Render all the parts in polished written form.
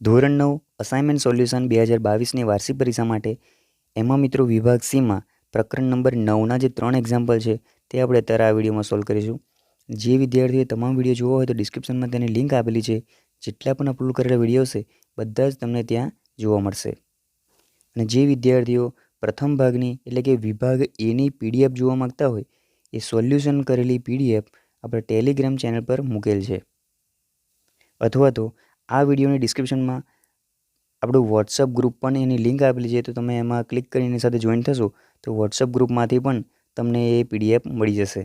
ધોરણ 9 assignment solution 2022ની વાર્ષિક પરીક્ષા માટે એમાં મિત્રો વિભાગ સીમાં પ્રકરણ નંબર 9ના જે 3 એક્ઝામ્પલ છે તે આપણે અત્યારે આ વિડીયોમાં સોલ્વ કરીશું. જે વિદ્યાર્થીઓએ તમામ વિડીયો જોવો હોય તો ડિસ્ક્રિપ્શનમાં તેની લિંક આપેલી છે. જેટલા પણ અપલોડ કરેલા વિડીયો છે બધા જ તમને ત્યાં જોવા મળશે. અને જે વિદ્યાર્થીઓ પ્રથમ ભાગની એટલે કે વિભાગ એની પીડીએફ જોવા માગતા હોય એ સોલ્યુશન કરેલી પીડીએફ આપણે ટેલિગ્રામ ચેનલ પર મૂકેલ છે. અથવા તો આ વિડીયોની ડિસ્ક્રિપ્શનમાં આપણું વોટ્સઅપ ગ્રુપ પણ એની લિંક આપેલી છે, તો તમે એમાં ક્લિક કરીને એની સાથે જોઈન થશો તો વોટ્સઅપ ગ્રુપમાંથી પણ તમને એ પીડીએફ મળી જશે.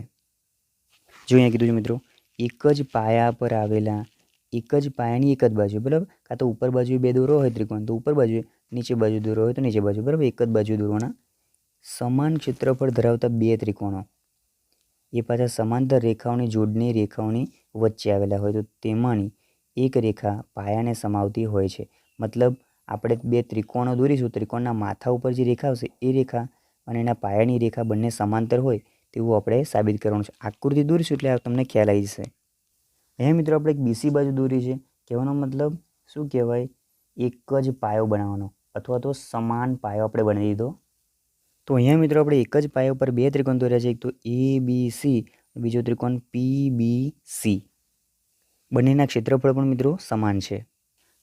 જો અહીંયા કીધું છે મિત્રો, એક જ પાયા પર આવેલા એક જ પાયાની એક જ બાજુ, બરાબર, કાં તો ઉપર બાજુ બે દોરો હોય ત્રિકોણ તો ઉપર બાજુ, નીચે બાજુ દોરો હોય તો નીચે બાજુ, બરાબર, એક જ બાજુ દોરવાના. સમાન ક્ષેત્રફળ ધરાવતા બે ત્રિકોણો એ પાછા સમાંતર રેખાઓની જોડની રેખાઓની વચ્ચે આવેલા હોય તો તેમાંની એક રેખા પાયાને સમાવતી હોય છે. મતલબ આપણે બે ત્રિકોણો દોરીશું, ત્રિકોણના માથા ઉપર જે રેખા આવશે એ રેખા અને એના પાયાની રેખા બંને સમાંતર હોય તેવું આપણે સાબિત કરવાનું છે. આકૃતિ દોરીશું એટલે તમને ખ્યાલ આવી જશે. અહીંયા મિત્રો આપણે એક બીસી બાજુ દોરી છે. કહેવાનો મતલબ શું કહેવાય, એક જ પાયો બનાવવાનો અથવા તો સમાન પાયો આપણે બનાવી દીધો. તો અહીંયા મિત્રો આપણે એક જ પાયા ઉપર બે ત્રિકોણ દોર્યા છે, એક તો ABC, બીજો ત્રિકોણ PBC. બંનેના ક્ષેત્રફળ પણ મિત્રો સમાન છે.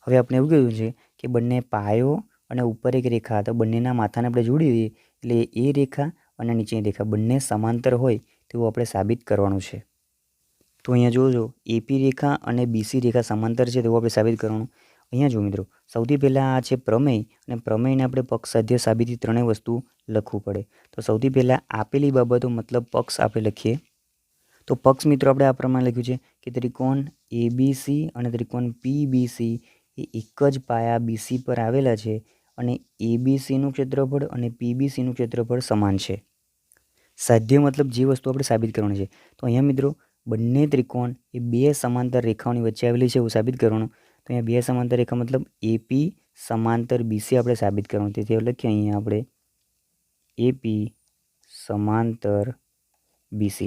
હવે આપણે એવું કીધું છે કે બંને પાયો અને ઉપર એક રેખા તો બંનેના માથાને આપણે જોડી દઈએ એટલે એ રેખા અને નીચેની રેખા બંને સમાંતર હોય તેવું આપણે સાબિત કરવાનું છે. તો અહીંયા જોજો, AP રેખા અને BC રેખા સમાંતર છે તેવું આપણે સાબિત કરવાનું. અહીંયા જો મિત્રો, સૌથી પહેલાં આ છે પ્રમેય, અને પ્રમેયને આપણે પક્ષ સાધ્ય સાબિતી ત્રણેય વસ્તુ લખવું પડે. તો સૌથી પહેલાં આપેલી બાબતો મતલબ પક્ષ આપણે લખીએ. તો પક્ષ મિત્રો આપણે આ પ્રમાણે લખ્યું છે કે ત્રિકોણ ABC અને ત્રિકોણ PBC એ એક જ પાયા BC પર આવેલા છે અને ABCનું ક્ષેત્રફળ અને PBCનું ક્ષેત્રફળ સમાન છે. સાધ્ય મતલબ જે વસ્તુ આપણે સાબિત કરવાની છે. તો અહીંયા મિત્રો બંને ત્રિકોણ એ બે સમાંતર રેખાઓની વચ્ચે આવેલી છે એવું સાબિત કરવાનું. તો અહીંયા બે સમાંતર રેખા મતલબ AP સમાંતર BC આપણે સાબિત કરવાનું. તેથી લખીએ અહીંયા આપણે AP સમાંતર BC.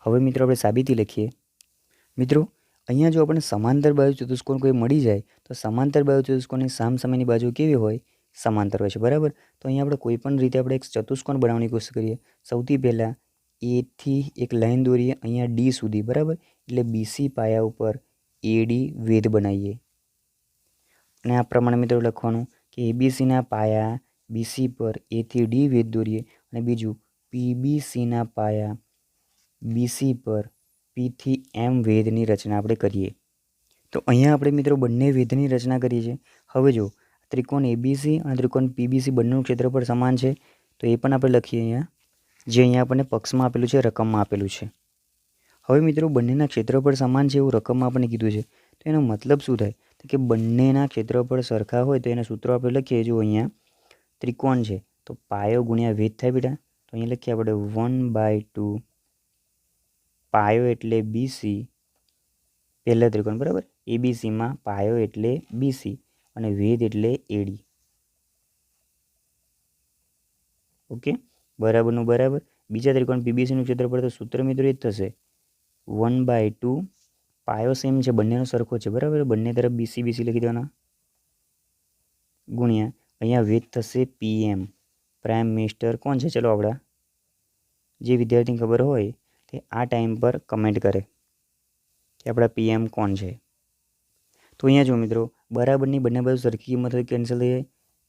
હવે મિત્રો આપણે સાબિતી લખીએ. મિત્રો અહીંયા જો આપણે સમાંતર બાજુ ચતુષ્કોણ કોઈ મળી જાય તો સમાંતર બાજુ ચતુષ્કોણની સામસામેની બાજુ કેવી હોય, સમાંતર હોય છે, બરાબર. તો અહીંયા આપણે કોઈ પણ રીતે આપણે એક ચતુષ્કોણ બનાવવાની કોશિશ કરીએ. સૌથી પહેલાં એથી એક લાઈન દોરીએ અહીંયા D સુધી, બરાબર, એટલે BC પાયા ઉપર AD વેધ બનાવીએ. અને આ પ્રમાણે મિત્રો લખવાનું કે ABCના પાયા BC પર A થી D વેધ દોરીએ અને બીજું PBCના પાયા BC પર P થી M વેધની રચના આપણે કરીએ. તો અહીંયા આપણે મિત્રો બંને વેધની રચના કરીએ છીએ. હવે જો ત્રિકોણ ABC અને ત્રિકોણ PBC બંનેનું ક્ષેત્રફળ સમાન છે તો એ પણ આપણે લખીએ અહીંયા, જે અહીંયા આપણને પક્ષમાં આપેલું છે, રકમમાં આપેલું છે. હવે મિત્રો બંનેના ક્ષેત્રફળ સમાન છે એવું રકમમાં આપણને કીધું છે, તો એનો મતલબ શું થાય તો કે બંનેના ક્ષેત્રફળ સરખા હોય તો એના સૂત્રો આપણે લખીએ. જો અહીંયા ત્રિકોણ છે તો પાયો ગુણ્યા વેધ થાય બેટા. તો અહીંયા લખીએ આપણે 1/2 પાયો એટલે BC, પહેલા ત્રિકોણ, બરાબર, ABCમાં પાયો એટલે BC અને વેધ એટલે AD. ઓકે, બરાબરનું બરાબર. બીજા ત્રિકોણ PBCનું ક્ષેત્રફળ તો સૂત્ર મિત્રો એ જ થશે 1/2 પાયો સેમ છે, બંનેનો સરખો છે, બરાબર, બંને તરફ BC લખી દેવાના ગુણ્યા અહીંયા વેધ થશે PM. પ્રાઇમ મિનિસ્ટર કોણ છે, ચલો આપણા જે વિદ્યાર્થીને ખબર હોય તે આ ટાઈમ પર કમેન્ટ કરે કે આપણા PM કોણ છે. તો અહીંયા જો મિત્રો બરાબરની બંને બાજુ સરખી કિંમત હોય કેન્સલ થઈ જાય.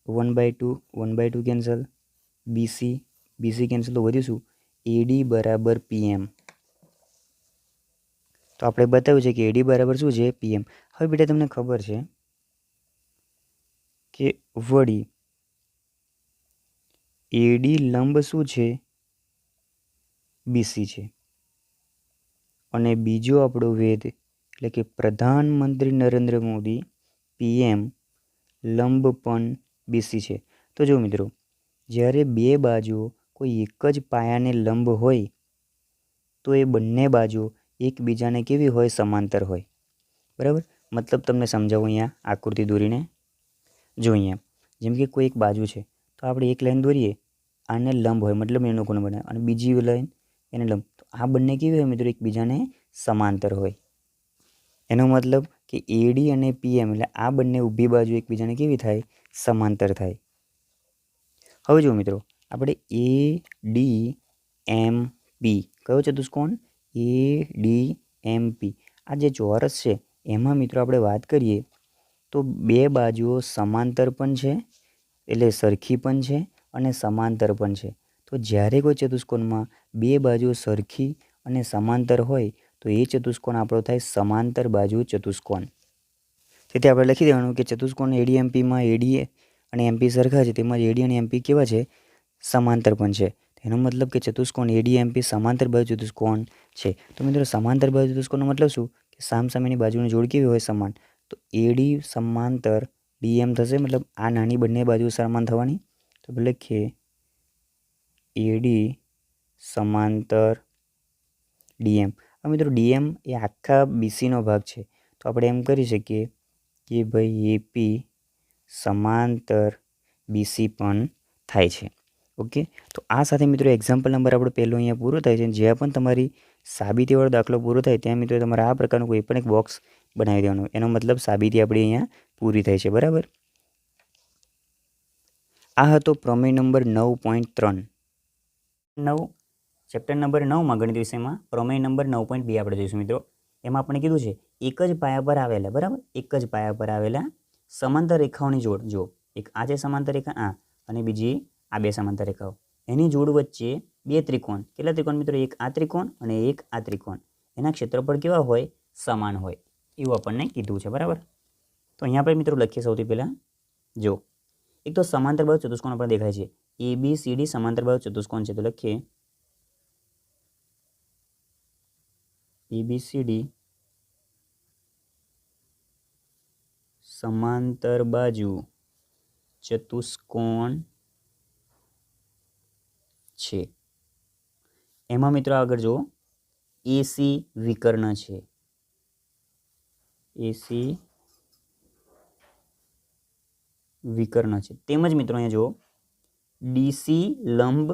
1/2 કેન્સલ, BC કેન્સલ, તો વધીશું AD બરાબર PM. તો આપણે બતાવ્યું છે કે AD બરાબર શું છે, PM. હવે બેટા તમને ખબર છે કે વળી AD લંબ શું છે, BC છે, અને બીજો આપણો વેધ એટલે કે પ્રધાનમંત્રી નરેન્દ્ર મોદી PM લંબ પણ BC છે. તો જો મિત્રો, જ્યારે બે બાજુઓ કોઈ એક જ પાયાને લંબ હોય તો એ બંને બાજુ એકબીજાને કેવી હોય, સમાંતર હોય, બરાબર. મતલબ તમને સમજાવું અહીંયા આકૃતિ દોરીને. જો અહીંયા જેમ કે કોઈ એક બાજુ છે તો આપણે એક લાઈન દોરીએ, આને લંબ હોય મતલબ એનો કોણ બને, અને બીજી લાઈન એને લંબ, તો આ બંને કેવી હોય મિત્રો, એકબીજાને સમાંતર હોય. એનો મતલબ કે એડી અને પીએમ એટલે આ બંને ઊભી બાજુ એકબીજાને કેવી થાય? સમાંતર થાય. હવે જો મિત્રો, આપણે ADMP કયો ચતુષ્કોણ? ADMP. આ જે ચોરસ છે એમાં મિત્રો આપણે વાત કરીએ તો બે બાજુઓ સમાંતર પણ છે, એટલે સરખી પણ છે અને સમાંતર પણ છે. તો જ્યારે કોઈ ચતુષ્કોણમાં બે બાજુઓ સરખી અને સમાંતર હોય તો એ ચતુષ્કોણ આપણો થાય સમાંતર બાજુ ચતુષ્કોણ. તેથી આપણે લખી દેવાનું કે ચતુષ્કોણ ADMPમાં એડી અને એમપી સરખા છે, તેમજ એડી અને એમપી કેવા છે? સમાંતર પણ છે. એનો મતલબ કે ચતુષ્કોણ ADMP સમાંતર બાજુ ચતુષ્કોણ છે. તો મિત્રો સમાંતર બાજુ ચતુષ્કોણનો મતલબ શું? કે સામસામેની બાજુની જોડ કેવી હોય? સમાન. તો એડી સમાંતર ડીએમ થશે, મતલબ આ નાની બંને બાજુ સમાન થવાની. તો લખીએ એડી સમાંતર ડીએમ. હવે મિત્રો ડીએમ એ આખા બીસીનો ભાગ છે, તો આપણે એમ કરી શકીએ કે ભાઈ એપી સમાંતર બીસી પણ થાય છે. ઓકે, તો આ સાથે મિત્રો એક્ઝામ્પલ નંબર આપણો પહેલો અહીંયા પૂરો થાય છે. જ્યાં પણ તમારી સાબિતીવાળો દાખલો પૂરો થાય ત્યાં મિત્રો તમારે આ પ્રકારનું કોઈ પણ એક બોક્સ બનાવી દેવાનું. એનો મતલબ સાબિતી આપણી અહીંયા પૂરી થાય છે. બરાબર. આ હતો પ્રમેય નંબર 9.3. ચેપ્ટર નંબર 9માં ગણિત વિષયમાં પ્રમેય નંબર 9.2 આપણે જોઈશું મિત્રો. એમાં આપણે કીધું છે એક જ પાયા પર આવેલા, બરાબર, એક જ પાયા પર આવેલા સમાંતર રેખાઓની જોડ. જો એક આ છે સમાંતર રેખા, આ, અને બીજી આ બે સમાંતર રેખાઓ, એની જોડ વચ્ચે બે ત્રિકોણ. કેટલા ત્રિકોણ મિત્રો? એક આ ત્રિકોણ અને એક આ ત્રિકોણ. એના ક્ષેત્રફળ કેવા હોય? સમાન હોય, એવું આપણને કીધું છે. બરાબર. તો અહીંયા આપણે મિત્રો લખીએ સૌથી પહેલાં. જો એક તો સમાંતર બાજુ ચતુષ્કોણ આપણે દેખાય છે, ABCD સમાંતર બાજુ ચતુષ્કોણ છે. તો લખીએ ABCD સમાંતર બાજુ ચતુષ્કોણ છે. એમાં મિત્રો આગળ જો AC વિકર્ણ છે, AC વિકર્ણ છે. તેમજ મિત્રો અહીંયા જો DC લંબ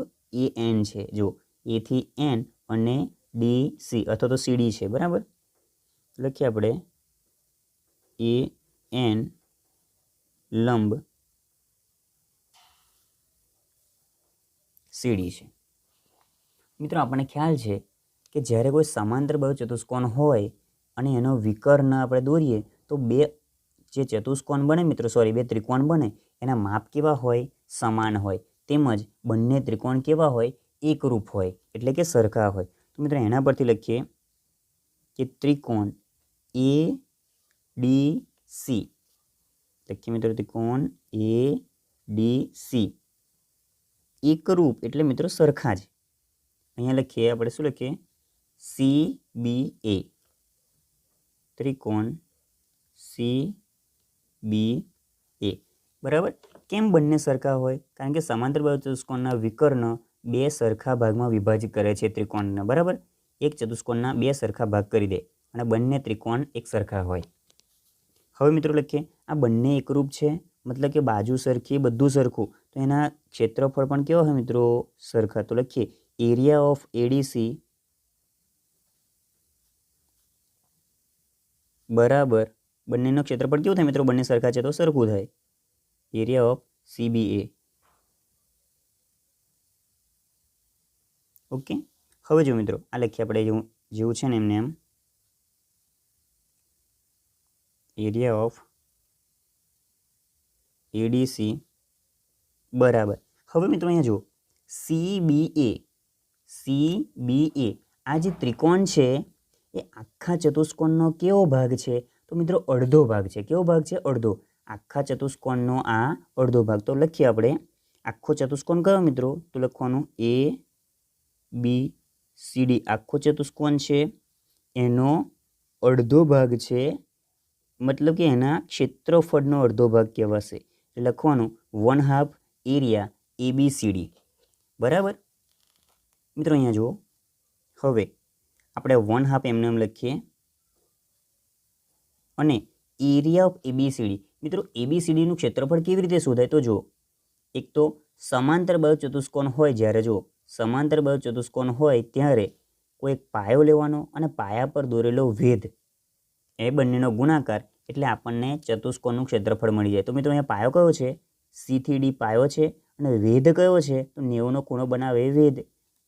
AN છે. જો A થી N અને DC અથવા તો CD છે. બરાબર. લખીએ આપણે AN લંબ CD છે. મિત્રો આપણને ખ્યાલ છે કે જ્યારે કોઈ સમાંતર બાજુ ચતુષ્કોણ હોય અને એનો વિકર્ણ આપણે દોરીએ તો બે જે ચતુષ્કોણ બને મિત્રો, બે ત્રિકોણ બને, એના માપ કેવા હોય? સમાન હોય. તેમજ બંને ત્રિકોણ કેવા હોય? એકરૂપ હોય, એટલે કે સરખા હોય. તો મિત્રો એના પરથી લખીએ કે ત્રિકોણ ADC. લખીએ મિત્રો ત્રિકોણ ADC એકરૂપ એટલે મિત્રો સરખા જ. અહીંયા લખીએ આપણે, શું લખીએ? CBA. ત્રિકોણ CBA. બરાબર. કેમ બંને સરખા હોય? કારણ કે સમાંતર બાજુ ચતુષ્કોણના વિકર્ણ બે સરખા ભાગમાં વિભાજિત કરે છે ત્રિકોણને. બરાબર. એક ચતુષ્કોણના બે સરખા ભાગ કરી દે અને બંને ત્રિકોણ એક સરખા હોય. હવે મિત્રો લખીએ આ બંને એકરૂપ છે, મતલબ કે બાજુ સરખી, બધું સરખું, તો એના ક્ષેત્રફળ પણ કેવા હોય મિત્રો? સરખા. તો લખીએ એરિયા ઓફ ADC બરાબર બંનેનું ક્ષેત્રફળ કેવું થાય મિત્રો? બંને સરખા છે તો સરખું થાય. Area of CBA. ઓકે. હવે જો મિત્રો આ લખીએ આપણે જેવું છે ને એમને એમ એરિયા ઓફ ADC બરાબર. હવે મિત્રો અહીંયા જો CBA આ જે ત્રિકોણ છે એ આખા ચતુષ્કોણનો કેવો ભાગ છે? તો મિત્રો અડધો ભાગ છે. કેવો ભાગ છે? અડધો. આખા ચતુષ્કોણનો આ અડધો ભાગ. તો લખીએ આપણે આખો ચતુષ્કોણ કયો મિત્રો? તો લખવાનું ABCD. આખો ચતુષ્કોણ છે એનો અડધો ભાગ છે, મતલબ કે એના ક્ષેત્રફળનો અડધો ભાગ કહેવાશે. એટલે લખવાનું 1/2 એરિયા ABCD. બરાબર મિત્રો. અહીંયા જુઓ, હવે આપણે 1/2 એમને એમ લખીએ અને એરિયા ઓફ ABCD. મિત્રો ABCDનું ક્ષેત્રફળ કેવી રીતે શોધાય? તો જો એક તો સમાંતર બાજુ ચતુષ્કોણ હોય, જ્યારે જો સમાંતર બાજુ ચતુષ્કોણ હોય ત્યારે કોઈ પાયો લેવાનો અને પાયા પર દોરેલો વેધ એ બંનેનો ગુણાકાર એટલે આપણને ચતુષ્કોણનું ક્ષેત્રફળ મળી જાય. તો મિત્રો અહીંયા પાયો કયો છે? સી થી ડી પાયો છે અને વેધ કયો છે? તો 90નો ખૂણો બનાવે વેધ,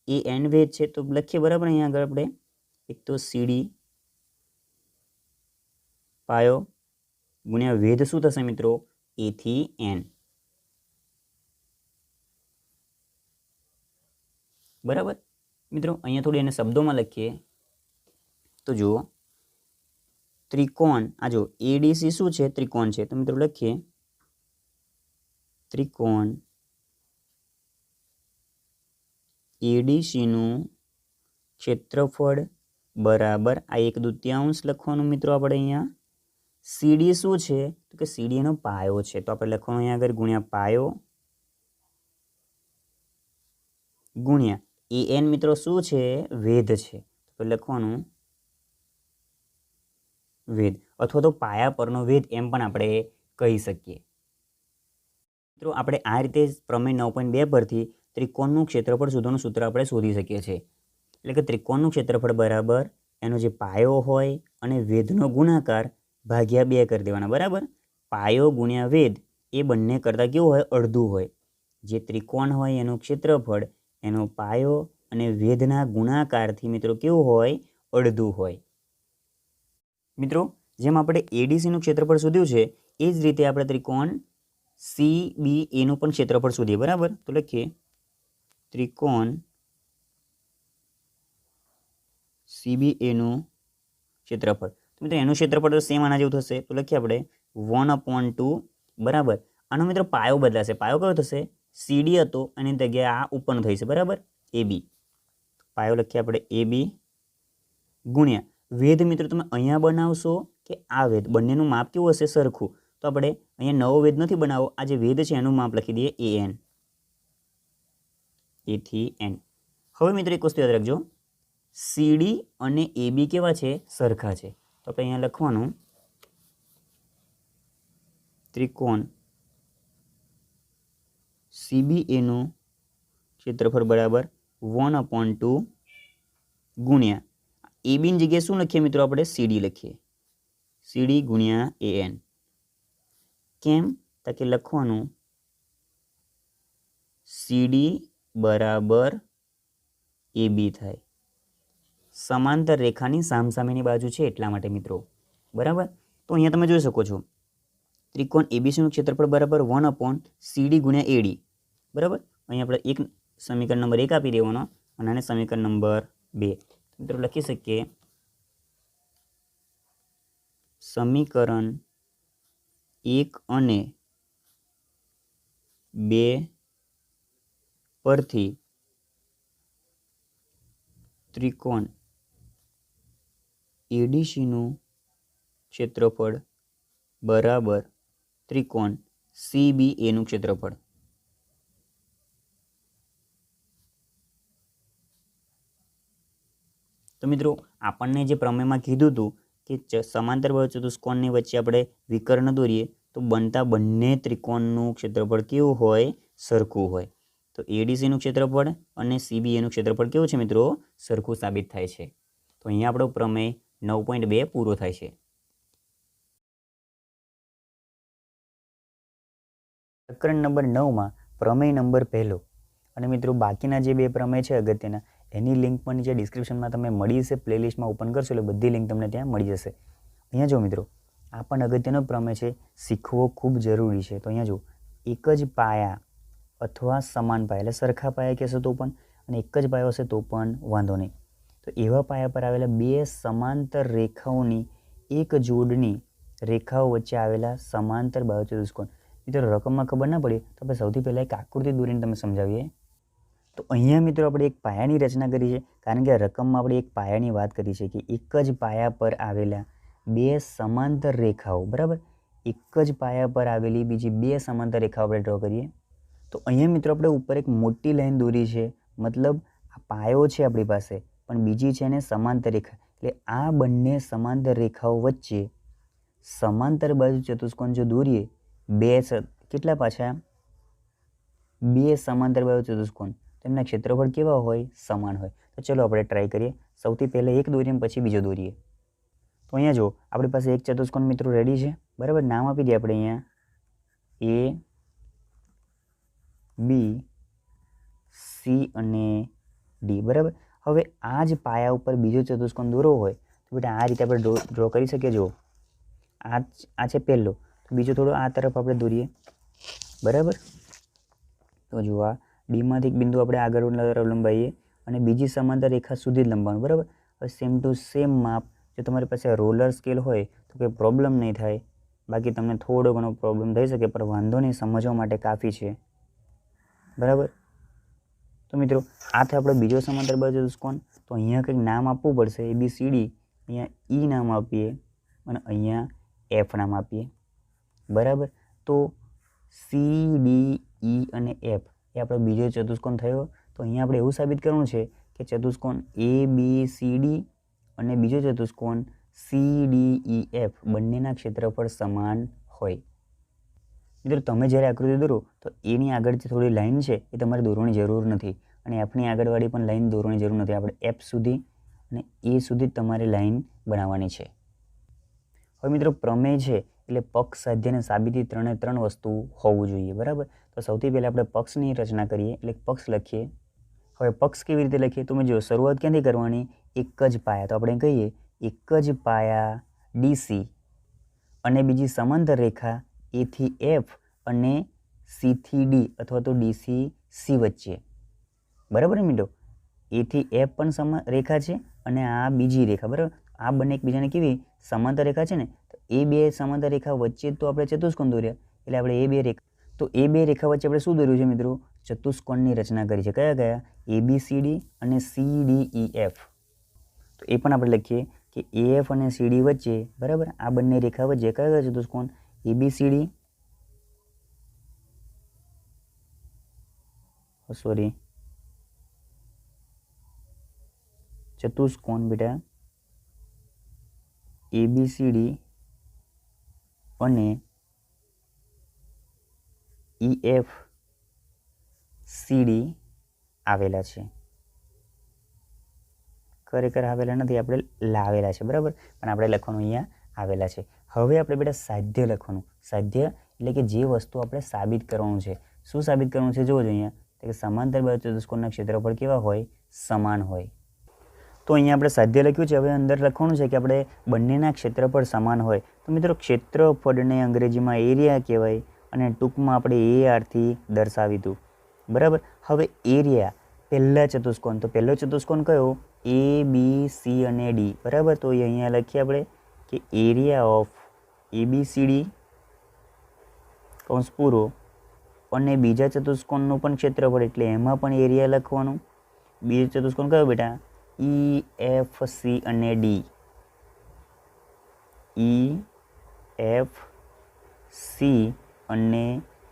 એ એન વેધ છે. તો લખીએ બરાબર. અહીંયા આગળ આપણે એક તો સીડી પાયો ગુણ્યા વેધ શું થશે મિત્રો? એ થી એન. બરાબર મિત્રો. અહીંયા થોડી એને શબ્દોમાં લખીએ તો જુઓ, ત્રિકોણ આ જો એડીસી શું છે? ત્રિકોણ છે. તો મિત્રો લખીએ ત્રિકોણ એડીસીનું ક્ષેત્રફળ બરાબર આ 1/2 લખવાનું મિત્રો આપણે અહીંયા. સીડી શું છે? તો કે સીડી એનો પાયો છે. તો આપણે લખવાનું અહીંયા આગળ ગુણ્યા પાયો ગુણ્યા એન મિત્રો શું છે? વેધ છે. તો લખવાનું વેધ અથવા તો પાયા પરનો વેધ એમ પણ આપણે કહી શકીએ. મિત્રો આપણે આ રીતે પ્રમેય 9.2 પરથી ત્રિકોણનું ક્ષેત્રફળ શોધવાનું સૂત્ર આપણે શોધી શકીએ છીએ. એટલે કે ત્રિકોણનું ક્ષેત્રફળ બરાબર એનો જે પાયો હોય અને વેધનો ગુણાકાર ભાગ્યા 2 કરી દેવાના. બરાબર. પાયો ગુણ્યા વેધ એ બંને કરતાં કેવું હોય? અડધું હોય. જે ત્રિકોણ હોય એનું ક્ષેત્રફળ એનો પાયો અને વેધના ગુણાકારથી મિત્રો કેવું હોય? અડધું હોય. મિત્રો જેમ આપણે એડીસીનું ક્ષેત્રફળ શોધ્યું છે એ જ રીતે આપણે ત્રિકોણ CBAનું પણ ક્ષેત્રફળ શોધીએ. બરાબર. તો લખીએ ત્રિકોણ CBAનું ક્ષેત્રફળ. તો મિત્રો એનું ક્ષેત્રફળ તો સેમ આના જેવું થશે. તો લખીએ આપણે 1/2 બરાબર. આનો મિત્રો પાયો બદલાશે. પાયો કયો થશે? CD હતો અને જગ્યાએ આ ઉપરનો થઈ છે. બરાબર. AB. પાયો લખીએ આપણે AB ગુણ્યા વેધ. મિત્રો તમે અહીંયા બનાવશો કે આ વેધ, બંનેનું માપ કેવું હશે? સરખું. તો આપણે અહીંયા નવો વેધ નથી બનાવો, આ જે વેધ છે એનું માપ લખી દઈએ AN. A થી N. હવે મિત્રો એક વસ્તુ યાદ રાખજો, CD અને AB કેવા છે? સરખા છે. તો આપણે અહીંયા લખવાનું ત્રિકોણ CBAનું ક્ષેત્રફળ બરાબર 1/2 ગુણ્યા ABની જગ્યાએ શું લખીએ મિત્રો? આપણે CD લખીએ. CD ગુણ્યા AN. કેમ? તો કે લખવાનું CD બરાબર AB થાય. સમાંતર રેખાની સામસામેની બાજુ છે એટલા માટે મિત્રો. બરાબર. તો અહીંયા તમે જોઈ શકો છો ત્રિકોણ ABCનું ક્ષેત્રફળ બરાબર 1/CD ગુણ્યા AD. બરાબર. અહીંયા આપણે એક સમીકરણ નંબર 1 આપી દેવાનો અને આને સમીકરણ નંબર 2. મિત્રો લખી શકીએ સમીકરણ 1 અને 2 પરથી ત્રિકોણ એડીસીનું ક્ષેત્રફળ બરાબર ત્રિકોણ CBAનું ક્ષેત્રફળ. તો મિત્રો આપણને જે પ્રમેયમાં કીધું હતું કે સમાંતર બાજુ ચતુષ્કોણની વચ્ચે આપણે વિકર્ણ દોરીએ તો બનતા બંને ત્રિકોણનું ક્ષેત્રફળ કેવું હોય? સરખું હોય. તો એડીસીનું ક્ષેત્રફળ અને CBAનું ક્ષેત્રફળ કેવું છે મિત્રો? સરખું સાબિત થાય છે. તો અહીંયા આપણો પ્રમેય 9.2 પૂરો થાય છે. પ્રકરણ નંબર 9માં પ્રમેય નંબર 1 અને મિત્રો બાકીના જે 2 પ્રમેય છે અગત્યના એની લિંક પણ નીચે ડિસ્ક્રિપ્શનમાં તમે મળી જશે. પ્લેલિસ્ટમાં ઓપન કરશો એટલે બધી લિંક તમને ત્યાં મળી જશે. અહીંયા જો મિત્રો આ પણ અગત્યનો પ્રમેય છે, શીખવો ખૂબ જરૂરી છે. તો અહીંયા જો એક જ પાયા અથવા સમાન પાયા એટલે સરખા પાયા કહેશો તો પણ અને એક જ પાયો હશે તો પણ વાંધો નહીં. તો એવા પાયા પર આવેલા 2 સમાંતર રેખાઓની એક જોડની રેખાઓ વચ્ચે આવેલા સમાંતર બાહુ ચતુષ્કોણ. મિત્રો રકમમાં ખબર ના પડી તો આપણે સૌથી પહેલાં એક આકૃતિ દોરીને તમે સમજાવીએ. તો અહીંયા મિત્રો આપણે એક પાયાની રચના કરી છે, કારણ કે રકમમાં આપણે એક પાયાની વાત કરી છે કે એક જ પાયા પર આવેલા 2 સમાંતર રેખાઓ. બરાબર. એક જ પાયા પર આવેલી બીજી 2 સમાંતર રેખાઓ આપણે ડ્રો કરીએ. તો અહીંયા મિત્રો આપણે ઉપર એક મોટી લાઈન દોરી છે, મતલબ આ પાયો છે આપણી પાસે પણ બીજી છે ને સમાંતર રેખા. એટલે આ બંને સમાંતર રેખાઓ વચ્ચે સમાંતર બાજુ ચતુષ્કોણ જો દોરીએ, 2 કેટલા પાછા? 2 સમાંતર બાજુ ચતુષ્કોણ. તેમના ક્ષેત્રફળ કેવા હોય? સમાન હોય. તો ચલો આપણે ટ્રાય કરીએ. સૌથી પહેલાં એક દોરીએ પછી બીજો દોરીએ. તો અહીંયા જો આપણી પાસે એક ચતુષ્કોણ મિત્રો રેડી છે, બરાબર. નામ આપી દઈએ આપણે અહીંયા એ, બી, સી અને ડી, બરાબર. હવે આ જ પાયા ઉપર બીજો ચતુષ્કોણ દોરવો હોય તો બેટા આ રીતે આપણે ડ્રો કરી શકીએ. જો આ છે પહેલો, તો બીજો થોડો આ તરફ આપણે દોરીએ, બરાબર. તો જો આ ડીમાંથી એક બિંદુ આપણે આગળ લંબાવીએ અને બીજી સમાંતર રેખા સુધી જ લંબાવવાનું, બરાબર. હવે સેમ ટુ સેમ માપ. જો તમારી પાસે રોલર સ્કેલ હોય તો કંઈ પ્રોબ્લેમ નહીં થાય, બાકી તમને થોડો ઘણો પ્રોબ્લેમ થઈ શકે, પણ વાંધો નહીં, સમજવા માટે કાફી છે, બરાબર. તો મિત્રો આ થાય આપણો બીજો સમાંતર બાજુ ચતુષ્કોણ. તો અહીંયા કંઈક નામ આપવું પડશે, ABCD. અહીંયા ઈ નામ આપીએ અને અહીંયા એફ નામ આપીએ, બરાબર. તો CDE અને F એ આપણો બીજો ચતુષ્કોણ થયો. તો અહીંયા આપણે એવું સાબિત કરવાનું છે કે ચતુષ્કોણ ABCD અને બીજો ચતુષ્કોણ CDEF બંનેના ક્ષેત્રફળ સમાન હોય. મિત્રો તમે જ્યારે આકૃતિ દોરો તો એની આગળ જે થોડી લાઈન છે એ તમારે દોરવાની જરૂર નથી, અને એફની આગળવાળી પણ લાઈન દોરવાની જરૂર નથી. આપણે એફ સુધી અને એ સુધી જ તમારે લાઈન બનાવવાની છે. હવે મિત્રો પ્રમેય છે એટલે પક્ષ, સાધ્ય અને સાબિતી ત્રણ વસ્તુ હોવું જોઈએ, બરાબર. તો સૌથી પહેલાં આપણે પક્ષની રચના કરીએ, એટલે પક્ષ લખીએ. હવે પક્ષ કેવી રીતે લખીએ તો જો શરૂઆત ક્યાંથી કરવાની? એક જ પાયા. તો આપણે કહીએ એક જ પાયા DC અને બીજી સમાંતર રેખા A થી F અને C થી D અથવા તો D થી C વચ્ચે, બરાબર ને મિત્રો. A થી F પણ રેખા છે અને આ બીજી રેખા, બરાબર. આ બંને એકબીજાને કેવી સમાંતર રેખા છે ને, તો એ બે સમાંતર રેખા વચ્ચે તો આપણે ચતુષ્કોણ દોર્યા, એટલે આપણે એ બે રેખા, તો એ બે રેખા વચ્ચે આપણે શું દોર્યું છે મિત્રો? ચતુષ્કોણની રચના કરી છે. કયા કયા? ABCD અને CDEF. તો એ પણ આપણે લખીએ કે AF અને CD વચ્ચે, બરાબર, આ બંને રેખા વચ્ચે કયા કયા ચતુષ્કોણ? ABCD, સોરી, ચતુષ્કોણ બેટા ABCD અને EFCD આવેલા છે. ખરેખર આવેલા નથી, આપણે લાવેલા છે, બરાબર, પણ આપણે લખવાનું અહીંયા આવેલા છે. હવે આપણે બેટા સાધ્ય લખવાનું. સાધ્ય એટલે કે જે વસ્તુ આપણે સાબિત કરવાનું છે. શું સાબિત કરવાનું છે? જોજો અહીંયા કે સમાંતર બાજુ ચતુષ્કોણના ક્ષેત્રફળ કેવા હોય? સમાન હોય. તો અહીંયા આપણે સાધ્ય લખ્યું છે. હવે અંદર લખવાનું છે કે આપણે બંનેના ક્ષેત્રફળ સમાન હોય. તો મિત્રો ક્ષેત્રફળને અંગ્રેજીમાં એરિયા કહેવાય અને ટૂંકમાં આપણે ARથી દર્શાવી હતું, બરાબર. હવે એરિયા પહેલા ચતુષ્કોણ, તો પહેલો ચતુષ્કોણ કયો? ABC અને D, બરાબર. તો અહીંયા લખીએ આપણે કે એરિયા ઓફ ABCD કૌંસ પૂરો અને બીજા ચતુષ્કોણનું પણ ક્ષેત્રફળ, એટલે એમાં પણ એરિયા લખવાનું. બીજો ચતુષ્કોણ કયો બેટા? EFC અને D. EFC અને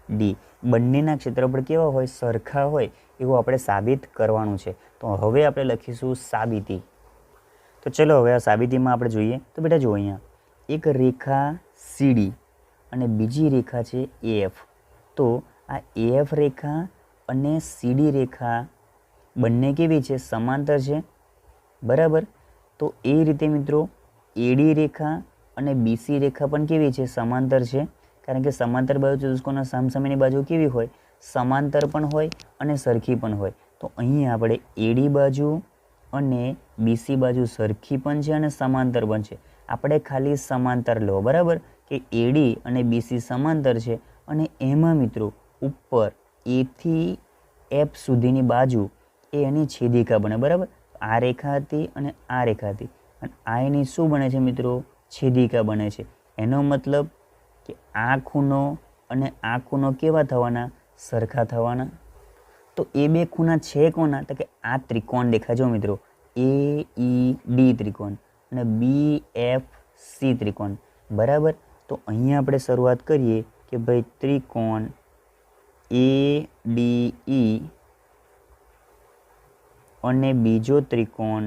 D બંનેના ક્ષેત્રફળ કેવા હોય? સરખા હોય, એવું આપણે સાબિત કરવાનું છે. તો હવે આપણે લખીશું સાબિતી. તો ચલો હવે આ સાબિતીમાં આપણે જોઈએ. તો બેટા જો અહીંયા એક રેખા CD અને બીજી રેખા છે AF. તો આ AF રેખા અને CD રેખા બંને કેવી છે? સમાંતર છે, બરાબર. તો એ રીતે મિત્રો AD રેખા અને BC રેખા પણ કેવી છે? સમાંતર છે, કારણ કે સમાંતર બાજુ ચતુષ્કોણના સામસામેની બાજુ કેવી હોય? સમાંતર પણ હોય અને સરખી પણ હોય. તો અહીં આપણે AD બાજુ અને BC બાજુ સરખી પણ છે અને સમાંતર પણ છે. આપણે ખાલી સમાંતર લો, બરાબર, કે AD અને BC સમાંતર છે અને એમાં મિત્રો ઉપર A થી F સુધીની બાજુ એ એની છેદિકા બને, બરાબર. આ રેખા હતી અને આ રેખા હતી અને આ એની શું બને છે મિત્રો? છેદિકા બને છે. એનો મતલબ કે આ ખૂણો અને આ ખૂણો કેવા થવાના? સરખા થવાના. તો એ બે ખૂણા છે કોના? તો કે આ ત્રિકોણ દેખાજો મિત્રો, AED ત્રિકોણ અને BFC ત્રિકોણ, બરાબર. તો અહીંયા આપણે શરૂઆત કરીએ કે ભાઈ ત્રિકોણ ADE અને બીજો ત્રિકોણ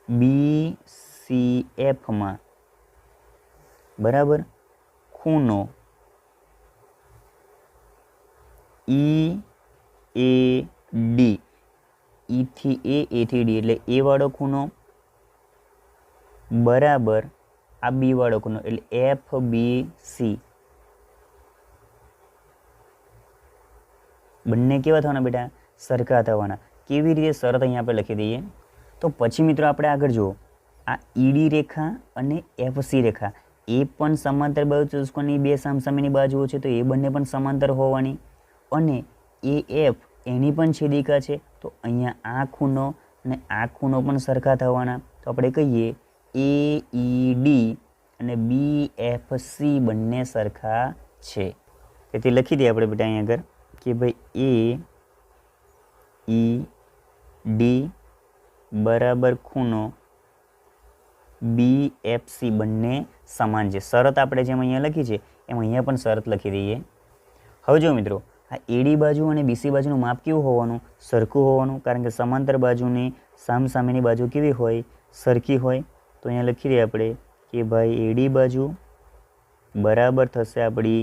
BCFમાં, બરાબર, ખૂણો EAD, E થી A, A થી D, એટલે એ વાળો ખૂણો બરાબર આ બી વાળો ખૂણો એટલે FBC બંને કેવા થવાના બેટા? સરખા થવાના. કેવી રીતે? શરત અહીંયા આપણે લખી દઈએ. તો પછી મિત્રો આપણે આગળ જુઓ, આ ED રેખા અને FC રેખા એ પણ સમાંતર બાજુ ચતુષ્કોણની બે સામસામેની બાજુઓ છે, તો એ બંને પણ સમાંતર હોવાની. અને AF એની પણ છેદિકા છે, તો અહીંયા આ ખૂણો અને આ ખૂણો પણ સરખા થવાના. તો આપણે કહીએ AED અને BFC બંને સરખા છે. તેથી લખી દઈએ આપણે બેટા અહીંયા આગળ કે ભાઈ AED બરાબર ખૂણો BFC બંને સમાન છે. શરત આપણે જેમ અહીંયા લખી છે એમ અહીંયા પણ શરત લખી દઈએ. હવે જો મિત્રો, આ AD બાજુ અને BC બાજુનું માપ કેવું હોવાનું? સરખું હોવાનું, કારણ કે સમાંતર બાજુની સામસામેની બાજુ કેવી હોય? સરખી હોય. તો અહીંયા લખી દઈએ આપણે કે ભાઈ AD બાજુ બરાબર થશે આપણી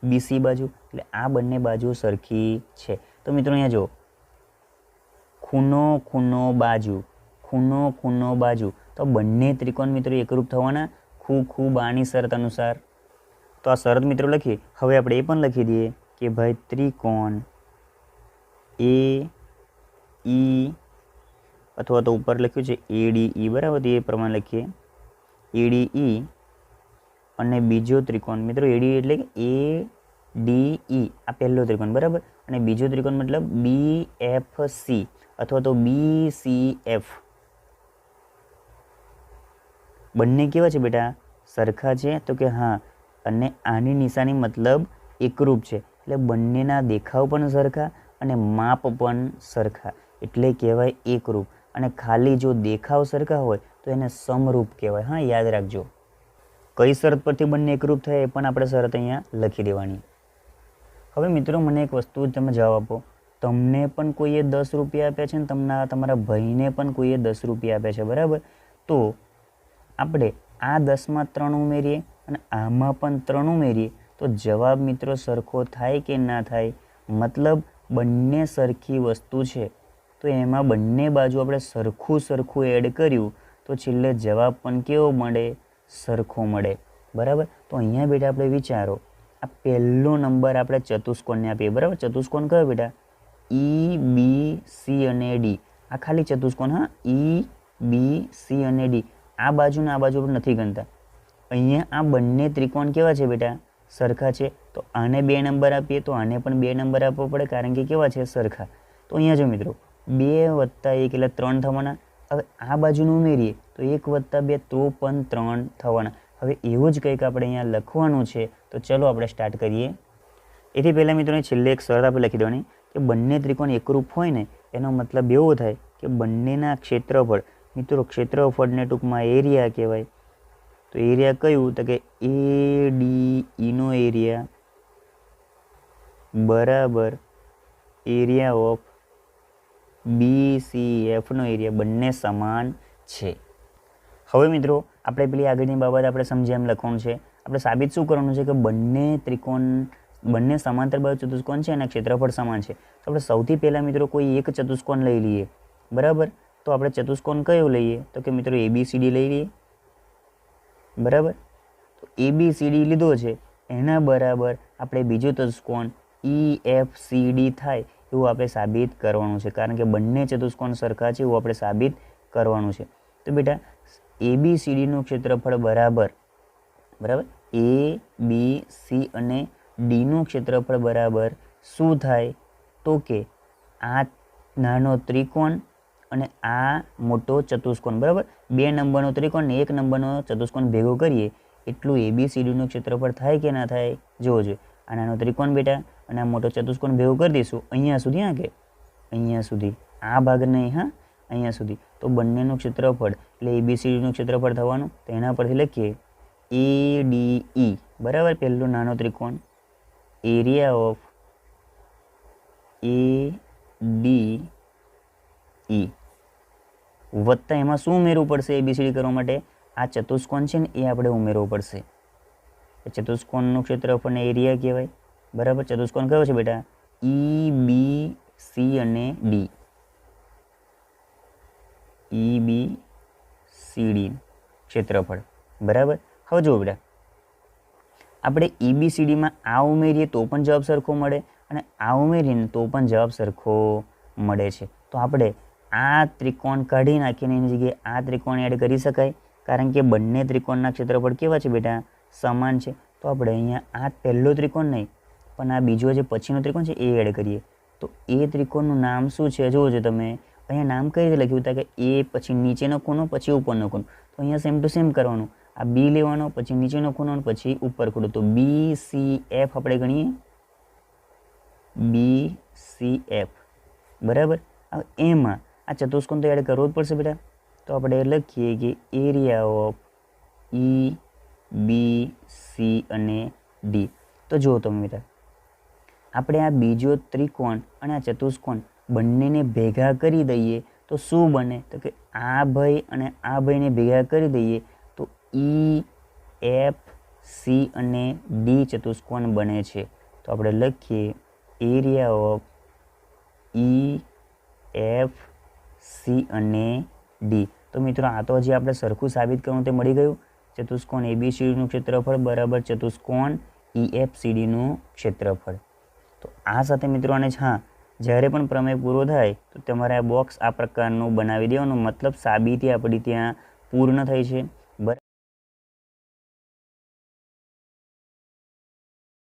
BC બાજુ, એટલે આ બંને બાજુ સરખી છે. તો મિત્રો અહીંયા જો ખૂણો ખૂણો બાજુ, ખૂણો ખૂણો બાજુ, તો બંને ત્રિકોણ મિત્રો એકરૂપ થવાના ખૂ બાની શરત અનુસાર. તો આ શરત મિત્રો લખીએ. હવે આપણે એ પણ લખી દઈએ કે ભાઈ ત્રિકોણ AE અથવા તો ઉપર લખ્યું છે ADE બરાબર, એ પ્રમાણે લખીએ ADE અને બીજો ત્રિકોણ મિત્રો ADE એટલે કે ADE આ પહેલો ત્રિકોણ બરાબર, અને બીજો ત્રિકોણ મતલબ BFC અથવા તો BCF બંને કેવા છે બેટા? સરખા છે. તો કે હા, અને આની નિશાની મતલબ એકરૂપ છે, એટલે બંનેના દેખાવ પણ સરખા અને માપ પણ સરખા, એટલે કહેવાય એકરૂપ. અને ખાલી જો દેખાવ સરખા હોય તો એને સમરૂપ કહેવાય. હા, યાદ રાખજો. કઈ શરત પરથી બંને એકરૂપ થાય એ પણ આપણે શરત અહીંયા લખી દેવાની. હવે મિત્રો મને એક વસ્તુ તમે જવાબ આપો, તમને પણ કોઈએ 10 રૂપિયા આપ્યા છે ને તમારા ભાઈને પણ કોઈએ 10 રૂપિયા આપ્યા છે બરાબર, તો આપણે આ 10માં 3 ઉમેરીએ અને આમાં પણ 3 ઉમેરીએ તો જવાબ મિત્રો સરખો થાય કે ના થાય? મતલબ બંને સરખી વસ્તુ છે, તો એમાં બંને બાજુ આપણે સરખું એડ કર્યું તો છેલ્લે જવાબ પણ કેવો મળે? સરખો મળે બરાબર. તો અહીંયા બેટા આપણે વિચારો, આ પહેલો નંબર આપણે ચતુષ્કોણને આપીએ બરાબર. ચતુષ્કોણ કયો બેટા? EBC અને D. આ ખાલી ચતુષ્કોણ. હા, EBC અને D. આ બાજુ ને આ બાજુ આપણે નથી ગણતા. અહીંયા આ બંને ત્રિકોણ કેવા છે બેટા? સરખા છે. તો આને 2 નંબર આપીએ તો આને પણ 2 નંબર આપવો પડે, કારણ કે કેવા છે? સરખા. તો અહીંયા જો મિત્રો 2 + 1 એટલે 3 થવાના. હવે આ બાજુનું ઉમેરીએ તો 1 + 2 તો પણ 3 થવાના. હવે એવું જ કંઈક આપણે અહીંયા લખવાનું છે, તો ચલો આપણે સ્ટાર્ટ કરીએ. એથી પહેલાં મિત્રો છેલ્લે એક શરત આપણે લખી દેવાની કે બંને ત્રિકોણ એકરૂપ હોય ને એનો મતલબ એવો થાય કે બંનેના ક્ષેત્રફળ, મિત્રો ક્ષેત્રફળને ટૂંકમાં એરિયા કહેવાય. તો એરિયા કયું? તો કે ADE નો એરિયા બરાબર એરિયા ઓફ BCF નો એરિયા, બંને સમાન છે. હવે મિત્રો આપણે પેલી આગળની બાબત આપણે સમજ્યા એમ લખવાનું છે. આપણે સાબિત શું કરવાનું છે કે બંને સમાંતર બાજુ ચતુષ્કોણ છે અને ક્ષેત્રફળ સમાન છે. તો આપણે સૌથી પહેલાં મિત્રો કોઈ એક ચતુષ્કોણ લઈ લઈએ બરાબર. તો આપણે ચતુષ્કોણ કયો લઈએ? તો કે મિત્રો ABCD લઈ લઈએ બરાબર. તો ABCD લીધો છે, એના બરાબર આપણે બીજો ચતુષ્કોણ EFCD થાય એવું આપણે સાબિત કરવાનું છે, કારણ કે બંને ચતુષ્કોણ સરખા છે એવું આપણે સાબિત કરવાનું છે. તો બેટા ABCDનું ક્ષેત્રફળ બરાબર ABC અને Dનું ક્ષેત્રફળ બરાબર શું થાય? તો કે આ નાનો ત્રિકોણ અને આ મોટો ચતુષ્કોણ બરાબર, 2 નંબરનો ત્રિકોણ ને 1 નંબરનો ચતુષ્કોણ ભેગો કરીએ એટલું ABCDનું ક્ષેત્રફળ થાય કે ના થાય? જોજો. આ નાનો ત્રિકોણ બેટા અને આ મોટો ચતુષ્કોણ ભેગો કરી દઈશું અહીંયા સુધી. હા, કે અહીંયા સુધી, આ ભાગ નહીં, હા અહીંયા સુધી. તો બંનેનું ક્ષેત્રફળ એટલે ABCDનું ક્ષેત્રફળ થવાનું. તો એના પરથી લખીએ ADE બરાબર, પહેલો નાનો ત્રિકોણ એરિયા ઓફ ADE વત્તા એમાં શું ઉમેરવું પડશે? ABCD કરવા માટે આ ચતુષ્કોણ છે ને એ આપણે ઉમેરવું પડશે. ચતુષ્કોણનું ક્ષેત્રફળ એરિયા કહેવાય બરાબર. ચતુષ્કોણ કયો છે બેટા? EBC અને D. EBCD ક્ષેત્રફળ. બરાબર. હવે જો બેટા આપણે EBCDમાં આ ઉમેરીએ તો પણ જવાબ સરખો મળે અને આ ઉમેરીને તો પણ જવાબ સરખો મળે છે. તો આપણે આ ત્રિકોણ કાઢી નાખીને એની જગ્યાએ આ ત્રિકોણ એડ કરી શકાય, કારણ કે બંને ત્રિકોણના ક્ષેત્રફળ કેવા છે બેટા? સમાન છે. તો આપણે અહીંયા આ પહેલો ત્રિકોણ નહીં પણ આ બીજો જે પછીનો ત્રિકોણ છે એ એડ કરીએ. તો એ ત્રિકોણનું નામ શું છે જુઓ છો તમે. અહીંયા નામ કઈ રીતે લખ્યું હતા કે એ પછી નીચેનો ખૂણો પછી ઉપરનો ખૂણો. તો અહીંયા સેમ ટુ સેમ કરવાનું. આ બી લેવાનો, પછી નીચેનો ખૂણો, પછી ઉપર ખૂણો. તો BCF આપણે ગણીએ, BCF. બરાબર. હવે એમાં આ ચતુષ્કોણ તો એડ કરવો જ પડશે બેટા. તો આપણે લખીએ કે એરિયા ઓફ EBC અને D. તો જુઓ તમે બેટા આપણે આ બીજો ત્રિકોણ અને આ ચતુષ્કોણ બંનેને ભેગા કરી દઈએ તો શું બને? તો કે આ ભાઈ અને આ ભાઈને ભેગા કરી દઈએ તો EFC અને D ચતુષ્કોણ બને છે. તો આપણે લખીએ એરિયા ઓફ EFC અને D. તો મિત્રો આ તો હજી આપણે સરખું સાબિત કરવું તે મળી ગયું. ચતુષ્કોણ ABCDનું ક્ષેત્રફળ બરાબર ચતુષ્કોણ EFCDનું ક્ષેત્રફળ. તો આ સાથે મિત્રો અને હા, જ્યારે પણ પ્રમેય પૂરો થાય તો તમારે આ બોક્સ આ પ્રકારનું બનાવી દેવાનું. મતલબ સાબિતી આપણી ત્યાં પૂર્ણ થઈ છે.